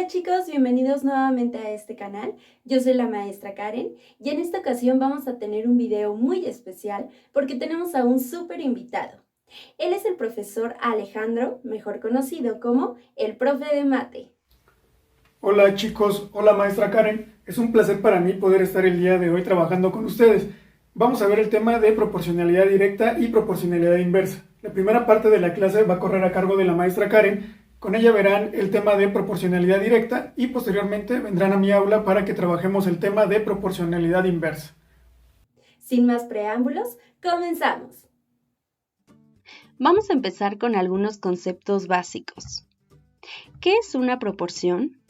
Hola chicos, bienvenidos nuevamente a este canal. Yo soy la maestra Karen y en esta ocasión vamos a tener un video muy especial porque tenemos a un súper invitado. Él es el profesor Alejandro, mejor conocido como el profe de mate. Hola chicos, hola maestra Karen, es un placer para mí poder estar el día de hoy trabajando con ustedes. Vamos a ver el tema de proporcionalidad directa y proporcionalidad inversa. La primera parte de la clase va a correr a cargo de la maestra Karen, con ella verán el tema de proporcionalidad directa y posteriormente vendrán a mi aula para que trabajemos el tema de proporcionalidad inversa. Sin más preámbulos, comenzamos. Vamos a empezar con algunos conceptos básicos. ¿Qué es una proporción?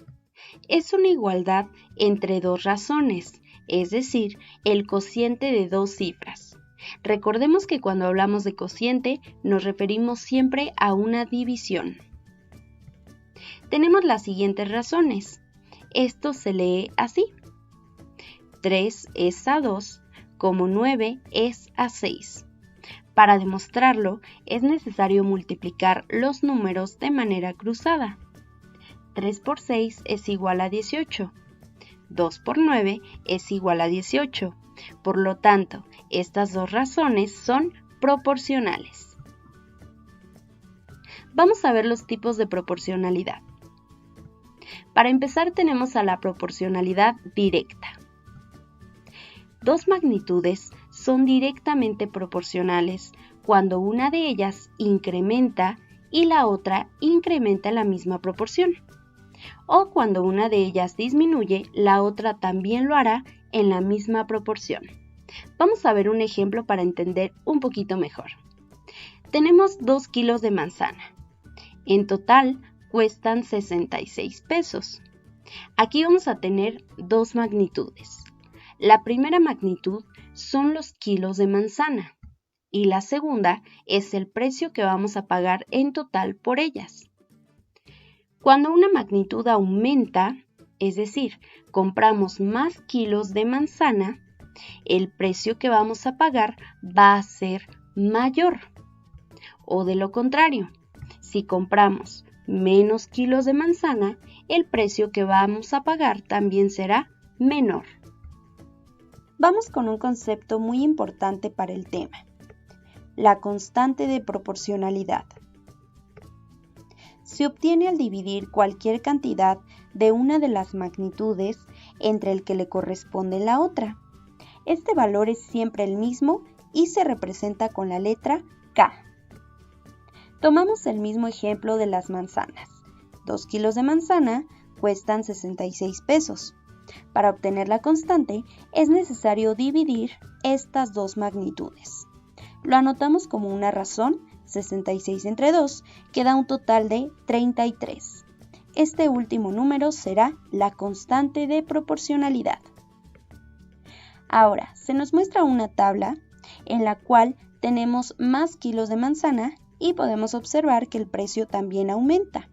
Es una igualdad entre dos razones, es decir, el cociente de dos cifras. Recordemos que cuando hablamos de cociente nos referimos siempre a una división. Tenemos las siguientes razones. Esto se lee así. 3 es a 2, como 9 es a 6. Para demostrarlo, es necesario multiplicar los números de manera cruzada. 3 por 6 es igual a 18. 2 por 9 es igual a 18. Por lo tanto, estas dos razones son proporcionales. Vamos a ver los tipos de proporcionalidad. Para empezar, tenemos a la proporcionalidad directa. Dos magnitudes son directamente proporcionales cuando una de ellas incrementa y la otra incrementa en la misma proporción. O cuando una de ellas disminuye, la otra también lo hará en la misma proporción. Vamos a ver un ejemplo para entender un poquito mejor. Tenemos 2 kilos de manzana. En total cuestan 66 pesos. Aquí vamos a tener dos magnitudes. La primera magnitud son los kilos de manzana y la segunda es el precio que vamos a pagar en total por ellas. Cuando una magnitud aumenta, es decir, compramos más kilos de manzana, el precio que vamos a pagar va a ser mayor. O de lo contrario, si compramos menos kilos de manzana, el precio que vamos a pagar también será menor. Vamos con un concepto muy importante para el tema, la constante de proporcionalidad. Se obtiene al dividir cualquier cantidad de una de las magnitudes entre el que le corresponde la otra. Este valor es siempre el mismo y se representa con la letra K. Tomamos el mismo ejemplo de las manzanas. 2 kilos de manzana cuestan 66 pesos. Para obtener la constante es necesario dividir estas dos magnitudes. Lo anotamos como una razón, 66 entre 2, que da un total de 33. Este último número será la constante de proporcionalidad. Ahora, se nos muestra una tabla en la cual tenemos más kilos de manzana y podemos observar que el precio también aumenta.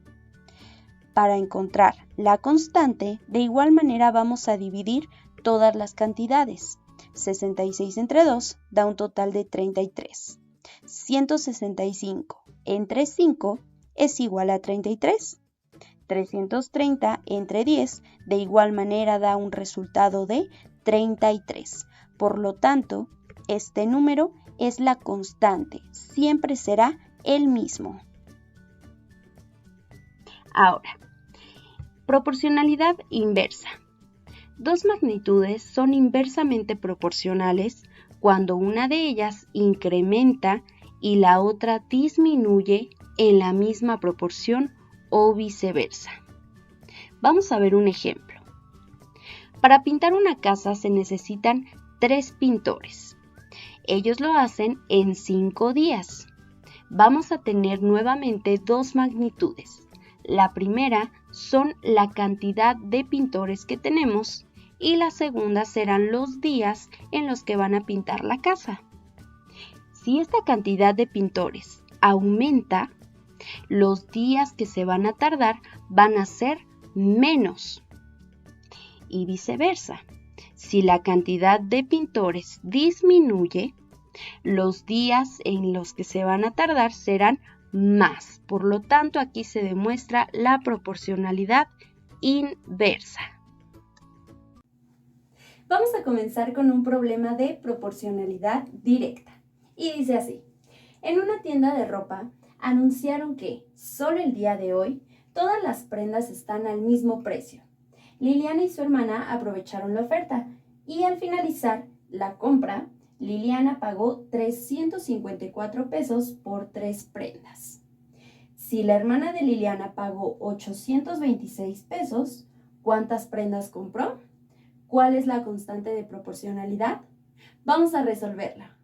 Para encontrar la constante, de igual manera vamos a dividir todas las cantidades. 66 entre 2 da un total de 33. 165 entre 5 es igual a 33. 330 entre 10 de igual manera da un resultado de 33. Por lo tanto, este número es la constante, siempre será el mismo. Ahora, proporcionalidad inversa. Dos magnitudes son inversamente proporcionales cuando una de ellas incrementa y la otra disminuye en la misma proporción o viceversa. Vamos a ver un ejemplo. Para pintar una casa se necesitan 3 pintores. Ellos lo hacen en 5 días. Vamos a tener nuevamente dos magnitudes. La primera son la cantidad de pintores que tenemos y la segunda serán los días en los que van a pintar la casa. Si esta cantidad de pintores aumenta, los días que se van a tardar van a ser menos. Y viceversa. Si la cantidad de pintores disminuye, los días en los que se van a tardar serán más. Por lo tanto, aquí se demuestra la proporcionalidad inversa. Vamos a comenzar con un problema de proporcionalidad directa. Y dice así: en una tienda de ropa anunciaron que solo el día de hoy todas las prendas están al mismo precio. Liliana y su hermana aprovecharon la oferta y al finalizar la compra, Liliana pagó 354 pesos por 3 prendas. Si la hermana de Liliana pagó 826 pesos, ¿cuántas prendas compró? ¿Cuál es la constante de proporcionalidad? Vamos a resolverla.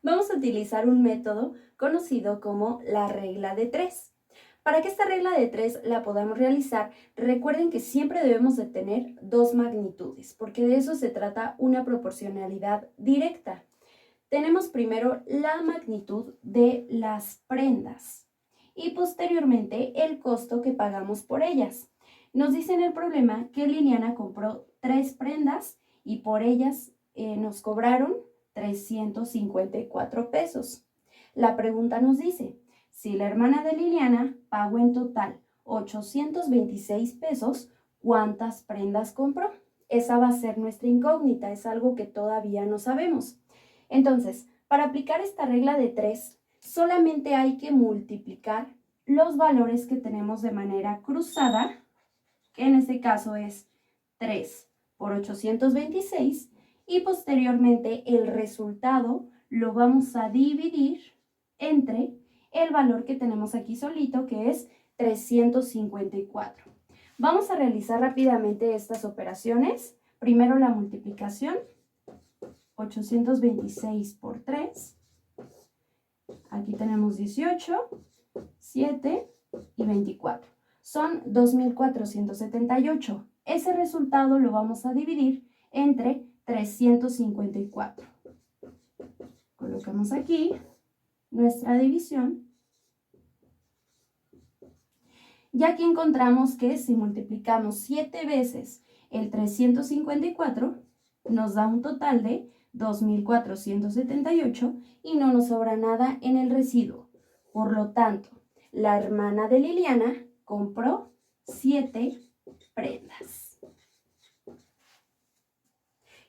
Vamos a utilizar un método conocido como la regla de 3. Para que esta regla de 3 la podamos realizar, recuerden que siempre debemos de tener dos magnitudes, porque de eso se trata una proporcionalidad directa. Tenemos primero la magnitud de las prendas y posteriormente el costo que pagamos por ellas. Nos dice en el problema que Liliana compró 3 prendas y por ellas nos cobraron 354 pesos. La pregunta nos dice: si la hermana de Liliana pagó en total 826 pesos, ¿cuántas prendas compró? Esa va a ser nuestra incógnita, es algo que todavía no sabemos. Entonces, para aplicar esta regla de 3, solamente hay que multiplicar los valores que tenemos de manera cruzada, que en este caso es 3 por 826, y posteriormente el resultado lo vamos a dividir entre el valor que tenemos aquí solito, que es 354. Vamos a realizar rápidamente estas operaciones. Primero la multiplicación, 826 por 3. Aquí tenemos 18, 7 y 24. Son 2.478. Ese resultado lo vamos a dividir entre 354. Colocamos aquí nuestra división. Ya aquí encontramos que si multiplicamos 7 veces el 354, nos da un total de 2.478 y no nos sobra nada en el residuo. Por lo tanto, la hermana de Liliana compró 7 prendas.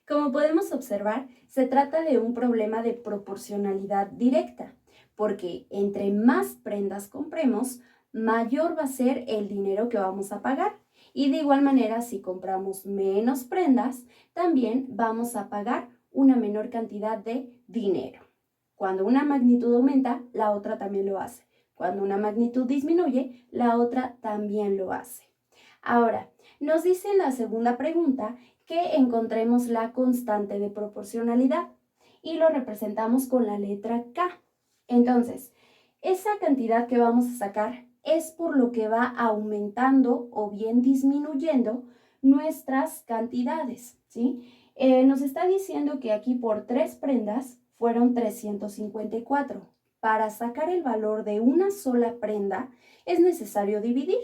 Como podemos observar, se trata de un problema de proporcionalidad directa, porque entre más prendas compremos, mayor va a ser el dinero que vamos a pagar. Y de igual manera, si compramos menos prendas, también vamos a pagar una menor cantidad de dinero. Cuando una magnitud aumenta, la otra también lo hace. Cuando una magnitud disminuye, la otra también lo hace. Ahora, nos dice en la segunda pregunta que encontremos la constante de proporcionalidad y lo representamos con la letra K. Entonces, esa cantidad que vamos a sacar es por lo que va aumentando o bien disminuyendo nuestras cantidades, ¿sí? Nos está diciendo que aquí por 3 prendas fueron 354. Para sacar el valor de una sola prenda es necesario dividir.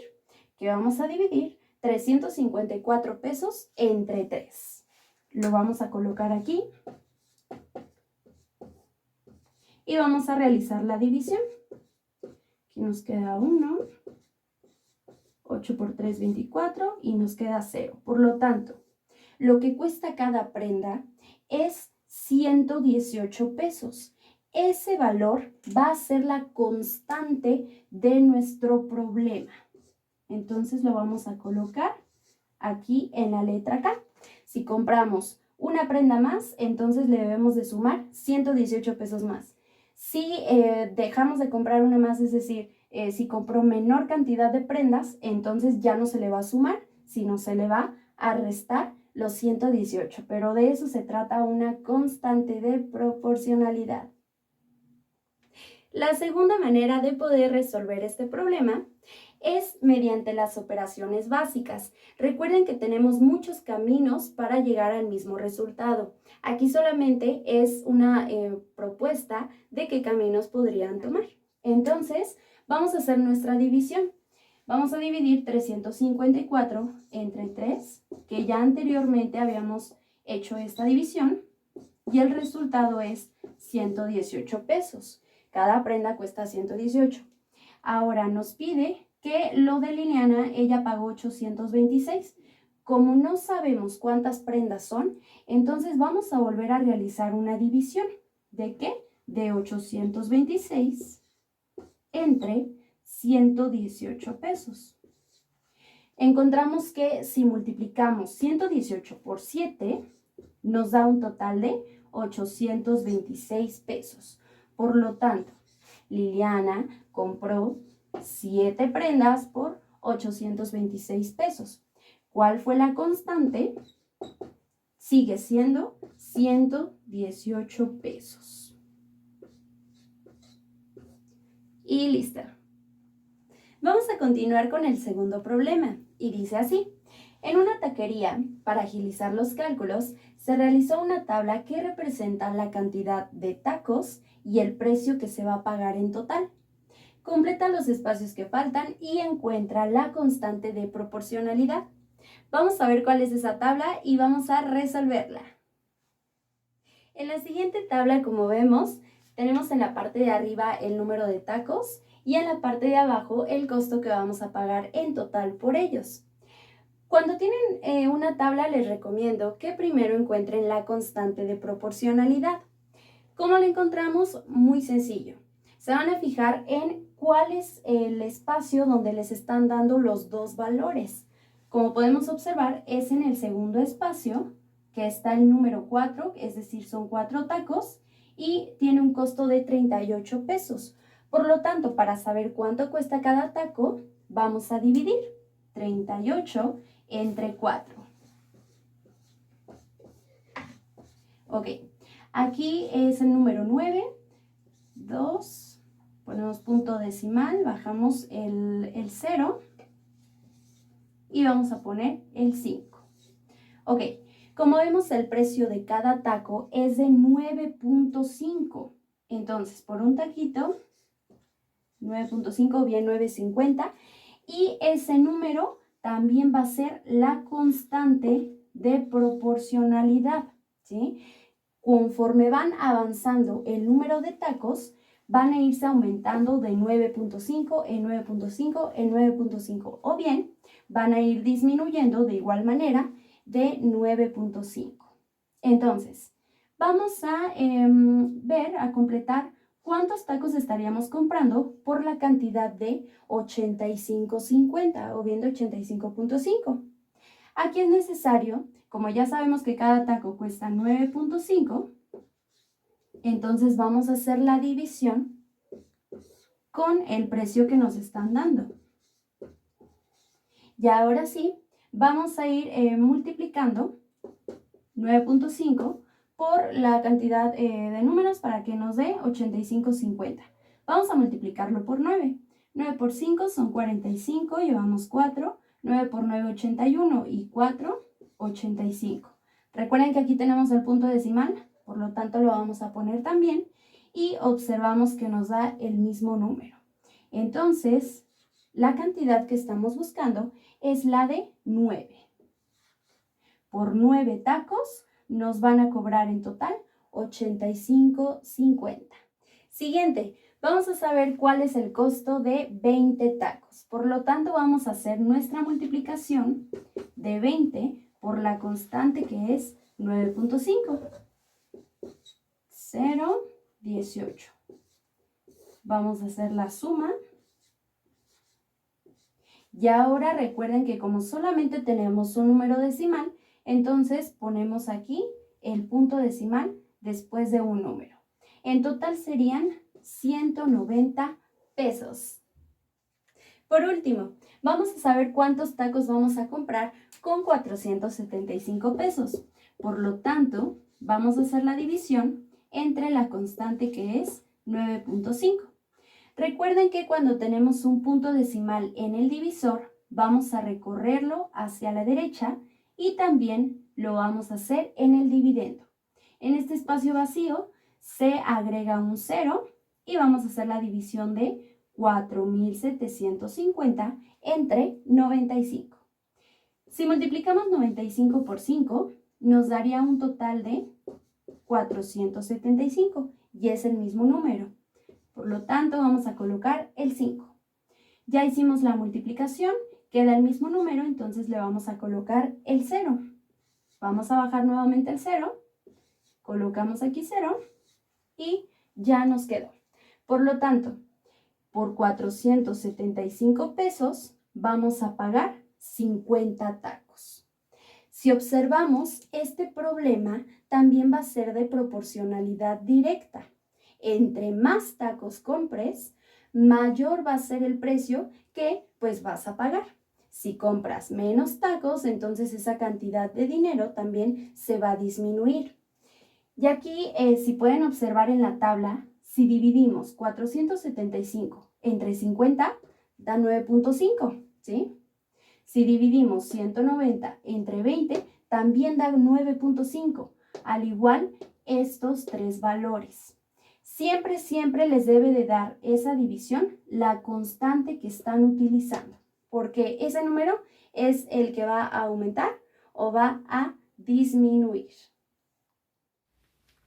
¿Qué vamos a dividir? 354 pesos entre 3. Lo vamos a colocar aquí y vamos a realizar la división. Aquí nos queda 1, 8 por 3, 24 y nos queda 0. Por lo tanto, lo que cuesta cada prenda es 118 pesos. Ese valor va a ser la constante de nuestro problema. Entonces lo vamos a colocar aquí en la letra K. Si compramos una prenda más, entonces le debemos de sumar 118 pesos más. Si dejamos de comprar una más, es decir, si compró menor cantidad de prendas, entonces ya no se le va a sumar, sino se le va a restar los 118. Pero de eso se trata una constante de proporcionalidad. La segunda manera de poder resolver este problema es mediante las operaciones básicas. Recuerden que tenemos muchos caminos para llegar al mismo resultado. Aquí solamente es una propuesta de qué caminos podrían tomar. Entonces, vamos a hacer nuestra división. Vamos a dividir 354 entre 3, que ya anteriormente habíamos hecho esta división, y el resultado es 118 pesos. Cada prenda cuesta 118. Ahora nos pide que lo de Liliana, ella pagó 826. Como no sabemos cuántas prendas son, entonces vamos a volver a realizar una división. ¿De qué? De 826 entre 118 pesos. Encontramos que si multiplicamos 118 por 7, nos da un total de 826 pesos. Por lo tanto, Liliana compró 7 prendas por 826 pesos. ¿Cuál fue la constante? Sigue siendo 118 pesos. Y lista. Vamos a continuar con el segundo problema y dice así. En una taquería, para agilizar los cálculos, se realizó una tabla que representa la cantidad de tacos y el precio que se va a pagar en total. Completa los espacios que faltan y encuentra la constante de proporcionalidad. Vamos a ver cuál es esa tabla y vamos a resolverla. En la siguiente tabla, como vemos, tenemos en la parte de arriba el número de tacos y en la parte de abajo el costo que vamos a pagar en total por ellos. Cuando tienen una tabla, les recomiendo que primero encuentren la constante de proporcionalidad. ¿Cómo la encontramos? Muy sencillo. Se van a fijar en cuál es el espacio donde les están dando los dos valores. Como podemos observar, es en el segundo espacio, que está el número 4, es decir, son 4 tacos, y tiene un costo de 38 pesos. Por lo tanto, para saber cuánto cuesta cada taco, vamos a dividir 38 entre 4. Ok, aquí es el número 9, 2, ponemos punto decimal, bajamos el 0 y vamos a poner el 5. Ok, como vemos el precio de cada taco es de 9.5. Entonces, por un taquito, 9.5, bien 9.50. Y ese número también va a ser la constante de proporcionalidad, ¿sí? Conforme van avanzando el número de tacos, van a irse aumentando de 9.5 en 9.5 en 9.5. O bien, van a ir disminuyendo de igual manera de 9.5. Entonces, vamos a a completar cuántos tacos estaríamos comprando por la cantidad de 85.50 o bien de 85.5. Aquí es necesario, como ya sabemos que cada taco cuesta 9.5, entonces vamos a hacer la división con el precio que nos están dando. Y ahora sí, vamos a ir multiplicando 9.5 por la cantidad de números para que nos dé 85.50. Vamos a multiplicarlo por 9. 9 por 5 son 45, llevamos 4. 9 por 9, 81 y 4, 85. Recuerden que aquí tenemos el punto decimal, por lo tanto lo vamos a poner también y observamos que nos da el mismo número. Entonces, la cantidad que estamos buscando es la de 9. Por 9 tacos nos van a cobrar en total 85.50. Siguiente, vamos a saber cuál es el costo de 20 tacos. Por lo tanto, vamos a hacer nuestra multiplicación de 20 por la constante que es 9.5. 0,18. Vamos a hacer la suma. Y ahora recuerden que como solamente tenemos un número decimal, entonces ponemos aquí el punto decimal después de un número. En total serían 190 pesos. Por último, vamos a saber cuántos tacos vamos a comprar con 475 pesos. Por lo tanto, vamos a hacer la división entre la constante que es 9.5. Recuerden que cuando tenemos un punto decimal en el divisor, vamos a recorrerlo hacia la derecha y también lo vamos a hacer en el dividendo. En este espacio vacío se agrega un 0 y vamos a hacer la división de 4.750 entre 95. Si multiplicamos 95 por 5, nos daría un total de 475 y es el mismo número. Por lo tanto, vamos a colocar el 5. Ya hicimos la multiplicación, queda el mismo número, entonces le vamos a colocar el 0. Vamos a bajar nuevamente el 0, colocamos aquí 0 y ya nos quedó. Por lo tanto, por 475 pesos vamos a pagar 50 tacos. Si observamos, este problema también va a ser de proporcionalidad directa. Entre más tacos compres, mayor va a ser el precio que pues vas a pagar. Si compras menos tacos, entonces esa cantidad de dinero también se va a disminuir. Y aquí, si pueden observar en la tabla, si dividimos 475 entre 50, da 9.5, ¿sí? Si dividimos 190 entre 20, también da 9.5, al igual estos tres valores. Siempre, siempre les debe de dar esa división la constante que están utilizando, porque ese número es el que va a aumentar o va a disminuir.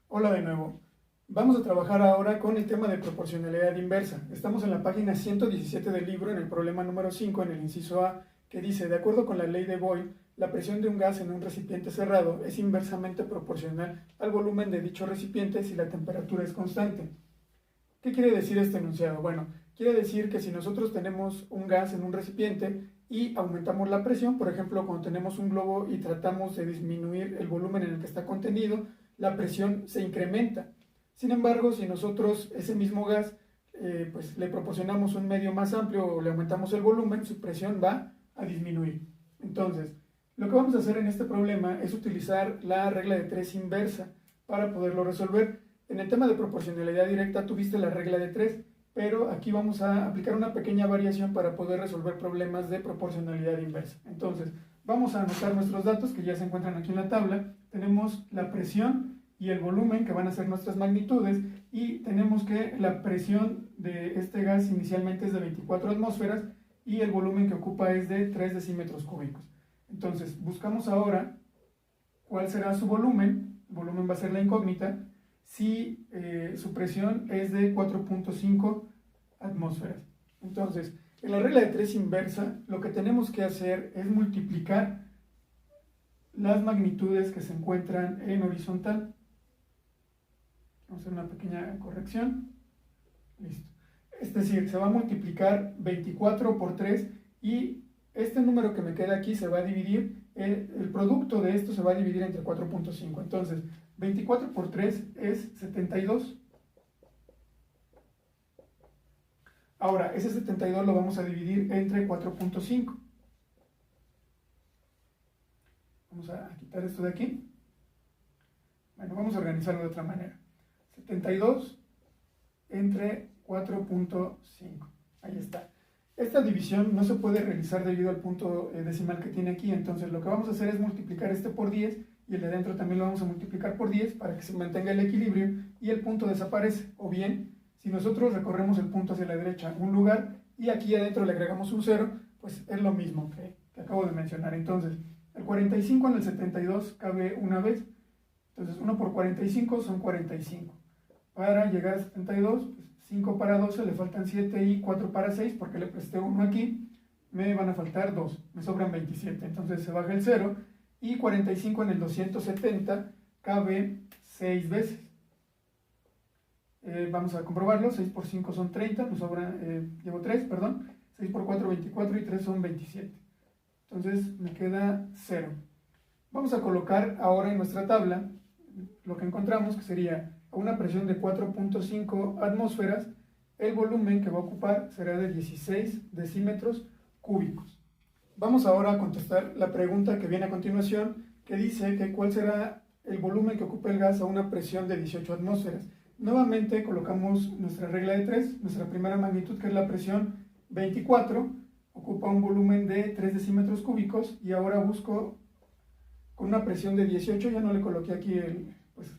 Hola de nuevo. Vamos a trabajar ahora con el tema de proporcionalidad inversa. Estamos en la página 117 del libro, en el problema número 5, en el inciso A, que dice, de acuerdo con la ley de Boyle, la presión de un gas en un recipiente cerrado es inversamente proporcional al volumen de dicho recipiente si la temperatura es constante. ¿Qué quiere decir este enunciado? Bueno, quiere decir que si nosotros tenemos un gas en un recipiente y aumentamos la presión, por ejemplo, cuando tenemos un globo y tratamos de disminuir el volumen en el que está contenido, la presión se incrementa. Sin embargo, si nosotros ese mismo gas pues le proporcionamos un medio más amplio o le aumentamos el volumen, su presión va a disminuir. Entonces, lo que vamos a hacer en este problema es utilizar la regla de 3 inversa para poderlo resolver. En el tema de proporcionalidad directa tuviste la regla de 3, pero aquí vamos a aplicar una pequeña variación para poder resolver problemas de proporcionalidad inversa. Entonces, vamos a anotar nuestros datos que ya se encuentran aquí en la tabla. Tenemos la presión y el volumen, que van a ser nuestras magnitudes, y tenemos que la presión de este gas inicialmente es de 24 atmósferas y el volumen que ocupa es de 3 decímetros cúbicos. Entonces, buscamos ahora cuál será su volumen. El volumen va a ser la incógnita si su presión es de 4.5 atmósferas. Entonces, en la regla de 3 inversa, lo que tenemos que hacer es multiplicar las magnitudes que se encuentran en horizontal. Vamos a hacer una pequeña corrección. Listo. Es decir, se va a multiplicar 24 por 3 y este número que me queda aquí se va a dividir, el producto de esto se va a dividir entre 4.5. Entonces, 24 por 3 es 72. Ahora, ese 72 lo vamos a dividir entre 4.5. Vamos a quitar esto de aquí. Bueno, vamos a organizarlo de otra manera. 72 entre 4.5. Ahí está. Esta división no se puede realizar debido al punto decimal que tiene aquí, entonces lo que vamos a hacer es multiplicar este por 10 y el de dentro también lo vamos a multiplicar por 10 para que se mantenga el equilibrio y el punto desaparece. O bien, si nosotros recorremos el punto hacia la derecha un lugar y aquí adentro le agregamos un 0, pues es lo mismo que acabo de mencionar. Entonces, el 45 en el 72 cabe una vez, entonces 1 por 45 son 45. Para llegar a 72, pues 5 para 12 le faltan 7 y 4 para 6, porque le presté 1 aquí, me van a faltar 2, me sobran 27, entonces se baja el 0, y 45 en el 270 cabe 6 veces. Vamos a comprobarlo, 6 por 5 son 30, me sobra, llevo 3, perdón, 6 por 4, 24 y 3 son 27. Entonces me queda 0. Vamos a colocar ahora en nuestra tabla lo que encontramos, que sería a una presión de 4.5 atmósferas, el volumen que va a ocupar será de 16 decímetros cúbicos. Vamos ahora a contestar la pregunta que viene a continuación, que dice que cuál será el volumen que ocupa el gas a una presión de 18 atmósferas. Nuevamente colocamos nuestra regla de 3, nuestra primera magnitud, que es la presión 24, ocupa un volumen de 3 decímetros cúbicos, y ahora busco con una presión de 18, ya no le coloqué aquí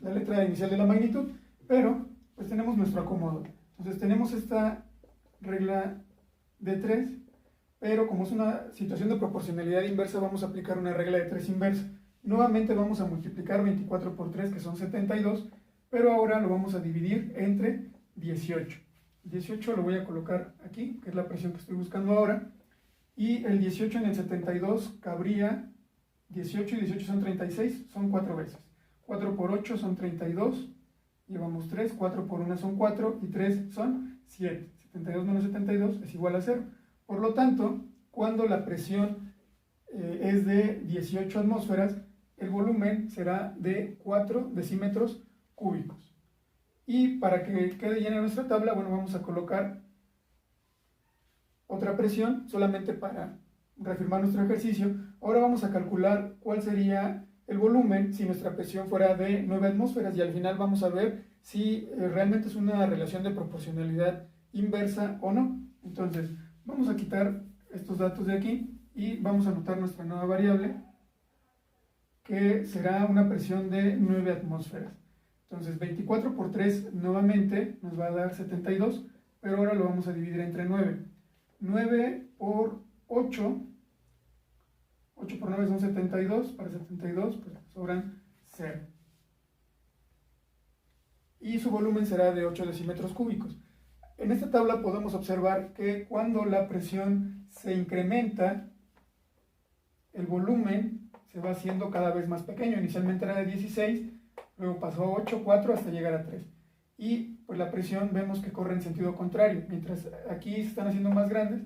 la letra inicial de la magnitud, pero pues tenemos nuestro acomodo. Entonces tenemos esta regla de 3, pero como es una situación de proporcionalidad inversa, vamos a aplicar una regla de 3 inversa. Nuevamente vamos a multiplicar 24 por 3, que son 72, pero ahora lo vamos a dividir entre 18. 18 lo voy a colocar aquí, que es la presión que estoy buscando ahora, y el 18 en el 72 cabría 18 y 18 son 36, son 4 veces. 4 por 8 son 32, llevamos 3, 4 por 1 son 4 y 3 son 7. 72 menos 72 es igual a 0. Por lo tanto, cuando la presión es de 18 atmósferas, el volumen será de 4 decímetros cúbicos. Y para que quede llena nuestra tabla, bueno, vamos a colocar otra presión solamente para reafirmar nuestro ejercicio. Ahora vamos a calcular cuál sería el volumen si nuestra presión fuera de 9 atmósferas y al final vamos a ver si realmente es una relación de proporcionalidad inversa o no. Entonces, vamos a quitar estos datos de aquí y vamos a anotar nuestra nueva variable, que será una presión de 9 atmósferas. Entonces, 24 por 3 nuevamente nos va a dar 72, pero ahora lo vamos a dividir entre 9. 9 por 8, 8 por 9 son 72, para 72 pues sobran 0. Y su volumen será de 8 decímetros cúbicos. En esta tabla podemos observar que cuando la presión se incrementa, el volumen se va haciendo cada vez más pequeño. Inicialmente era de 16, luego pasó a 8, 4 hasta llegar a 3. Y pues la presión vemos que corre en sentido contrario. Mientras aquí se están haciendo más grandes,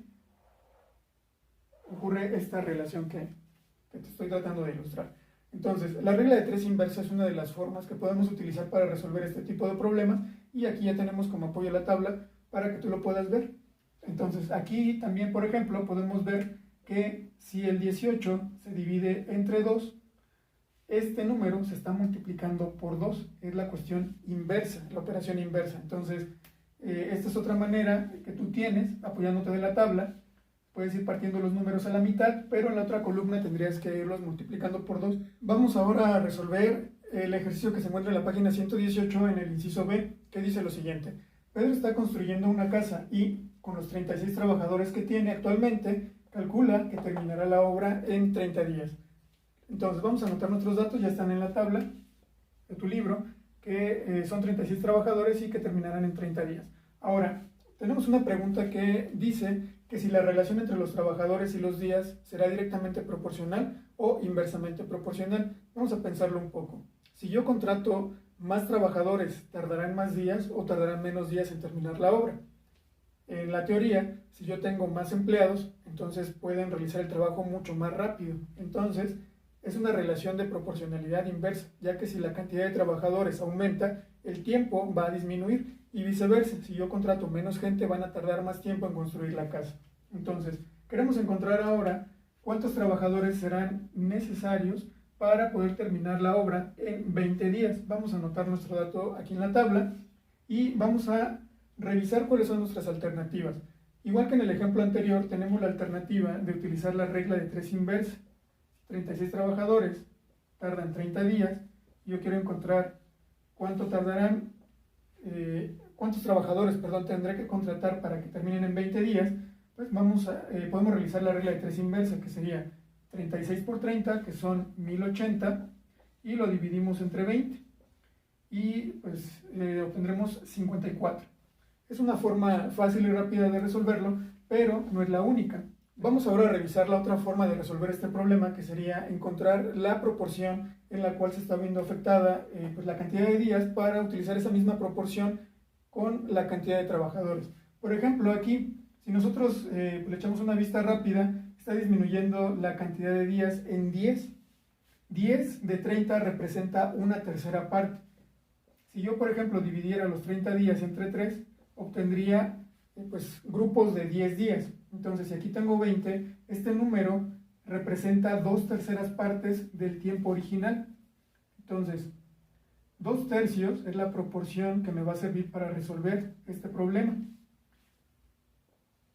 ocurre esta relación que te estoy tratando de ilustrar. Entonces, la regla de 3 inversa es una de las formas que podemos utilizar para resolver este tipo de problemas, y aquí ya tenemos como apoyo la tabla para que tú lo puedas ver. Entonces, aquí también, por ejemplo, podemos ver que si el 18 se divide entre 2, este número se está multiplicando por 2, es la cuestión inversa, la operación inversa. Entonces, esta es otra manera que tú tienes, apoyándote de la tabla. Puedes ir partiendo los números a la mitad, pero en la otra columna tendrías que irlos multiplicando por 2. Vamos ahora a resolver el ejercicio que se encuentra en la página 118 en el inciso B, que dice lo siguiente. Pedro está construyendo una casa y, con los 36 trabajadores que tiene actualmente, calcula que terminará la obra en 30 días. Entonces vamos a anotar nuestros datos, ya están en la tabla de tu libro, que son 36 trabajadores y que terminarán en 30 días. Ahora, tenemos una pregunta que dice que si la relación entre los trabajadores y los días será directamente proporcional o inversamente proporcional. Vamos a pensarlo un poco. Si yo contrato más trabajadores, ¿tardarán más días o tardarán menos días en terminar la obra? En la teoría, si yo tengo más empleados, entonces pueden realizar el trabajo mucho más rápido. Entonces, es una relación de proporcionalidad inversa, ya que si la cantidad de trabajadores aumenta, el tiempo va a disminuir y viceversa. Si yo contrato menos gente, van a tardar más tiempo en construir la casa. Entonces, queremos encontrar ahora cuántos trabajadores serán necesarios para poder terminar la obra en 20 días. Vamos a anotar nuestro dato aquí en la tabla y vamos a revisar cuáles son nuestras alternativas. Igual que en el ejemplo anterior, tenemos la alternativa de utilizar la regla de 3 inversa. 36 trabajadores tardan 30 días. Yo quiero encontrar cuántos trabajadores tendré que contratar para que terminen en 20 días. Pues podemos realizar la regla de 3 inversa, que sería 36 por 30, que son 1080, y lo dividimos entre 20, y pues obtendremos 54. Es una forma fácil y rápida de resolverlo, pero no es la única. Vamos ahora a revisar la otra forma de resolver este problema, que sería encontrar la proporción en la cual se está viendo afectada pues la cantidad de días, para utilizar esa misma proporción con la cantidad de trabajadores. Por ejemplo, aquí, si nosotros le echamos una vista rápida, está disminuyendo la cantidad de días en 10. 10 de 30 representa una tercera parte. Si yo, por ejemplo, dividiera los 30 días entre 3, obtendría pues grupos de 10 días. Entonces, si aquí tengo 20, este número representa 2/3 partes del tiempo original. Entonces, 2/3 es la proporción que me va a servir para resolver este problema.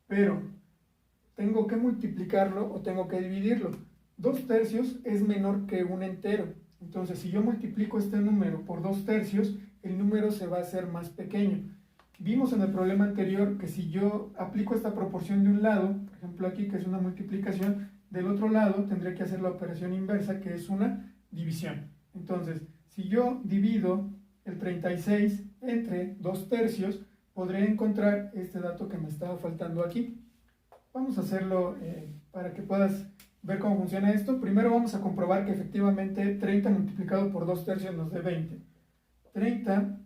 Pero, ¿tengo que multiplicarlo o tengo que dividirlo? 2/3 es menor que un entero. Entonces, si yo multiplico este número por 2/3, el número se va a hacer más pequeño. Vimos en el problema anterior que si yo aplico esta proporción de un lado, por ejemplo aquí, que es una multiplicación, del otro lado tendré que hacer la operación inversa, que es una división. Entonces, si yo divido el 36 entre 2/3, podré encontrar este dato que me estaba faltando aquí. Vamos a hacerlo para que puedas ver cómo funciona esto. Primero vamos a comprobar que efectivamente 30 multiplicado por 2/3 nos dé 20. 30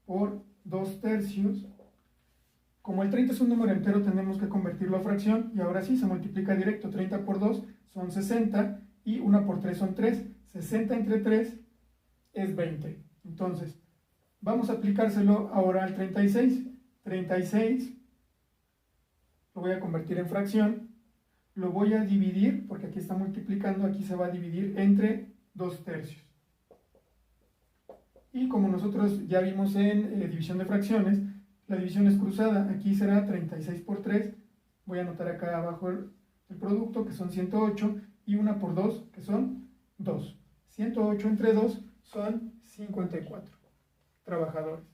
por 2/3. Como el 30 es un número entero, tenemos que convertirlo a fracción. Y ahora sí, se multiplica directo. 30 por 2 son 60 y 1 por 3 son 3. 60 entre 3 es 20. Entonces, vamos a aplicárselo ahora al 36. 36 lo voy a convertir en fracción. Lo voy a dividir, porque aquí está multiplicando, aquí se va a dividir entre 2/3. Y como nosotros ya vimos en división de fracciones, la división es cruzada. Aquí será 36 por 3. Voy a anotar acá abajo el producto, que son 108, y 1 por 2, que son 2. 108 entre 2 son 54 trabajadores.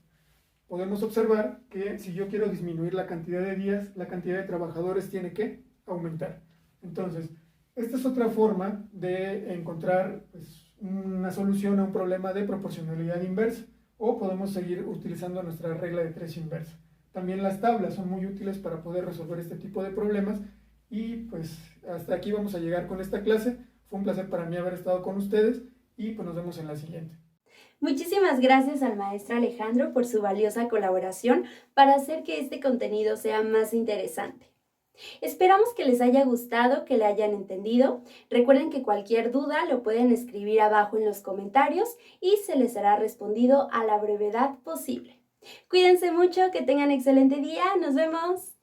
Podemos observar que si yo quiero disminuir la cantidad de días, la cantidad de trabajadores tiene que aumentar. Entonces, esta es otra forma de encontrar una solución a un problema de proporcionalidad inversa, o podemos seguir utilizando nuestra regla de 3 inversa. También las tablas son muy útiles para poder resolver este tipo de problemas. Y pues hasta aquí vamos a llegar con esta clase. Fue un placer para mí haber estado con ustedes y pues nos vemos en la siguiente. Muchísimas gracias al maestro Alejandro por su valiosa colaboración para hacer que este contenido sea más interesante. Esperamos que les haya gustado, que le hayan entendido. Recuerden que cualquier duda lo pueden escribir abajo en los comentarios y se les será respondido a la brevedad posible. Cuídense mucho, que tengan excelente día. Nos vemos.